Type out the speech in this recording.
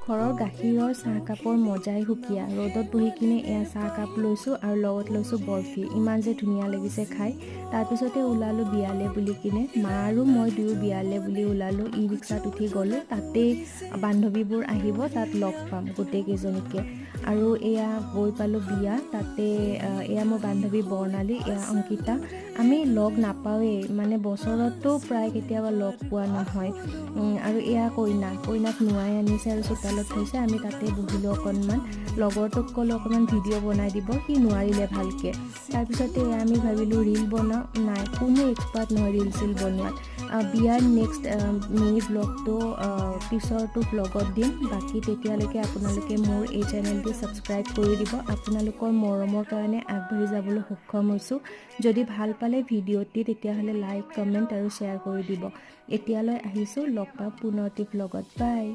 ঘৰৰ গাখীৰৰ চাহকাপৰ মজাই সুকীয়া ৰ'দত বহি কিনে এয়া চাহকাপ লৈছোঁ আৰু লগত লৈছোঁ বৰফি ইমান যে ধুনীয়া লাগিছে খাই তাৰপিছতে ওলালোঁ বিয়ালে বুলি কিনে মা আৰু মই দুয়ো বিয়ালে বুলি ওলালোঁ ই ৰিক্সাত উঠি গ'লোঁ তাতে বান্ধৱীবোৰ আহিব তাত লগ পাম গোটেইকেইজনীকে আৰু এয়া গৈ পালোঁ বিয়া তাতে এয়া মোৰ বান্ধৱী বৰ্ণালী এয়া অংকিতা আমি লগ নাপাওঁৱেই মানে বছৰতো প্ৰায় কেতিয়াবা লগ পোৱা নহয় আৰু এয়া কইনাক নোৱাই আনিছে আৰু চোতালত থৈছে আমি তাতে বহিলোঁ অকণমান লগৰটোক ক'লোঁ অকণমান ভিডিঅ' বনাই দিব সি নোৱাৰিলে ভালকৈ তাৰপিছতে আমি ভাবিলোঁ ৰীল বনাওঁ নাই কোনো এক্সপাৰ্ট নহয় ৰীল চিল বনোৱাত বিয়াৰ নেক্সট মিনি ব্লগটো পিছৰটো ব্লগত দিম বাকী তেতিয়ালৈকে আপোনালোকে মোৰ এই চেনেলটো ছাবস্ক্ৰাইব কৰি দিব আপোনালোকৰ মৰমৰ কাৰণে আগবাঢ়ি যাবলৈ সক্ষম হৈছোঁ যদি ভাল পালে ভিডিঅ'টি তেতিয়াহ'লে লাইক কমেণ্ট আৰু শ্বেয়াৰ কৰি দিব এতিয়ালৈ আহিছোঁ লগ পাম পুনৰটি ব্লগত বাই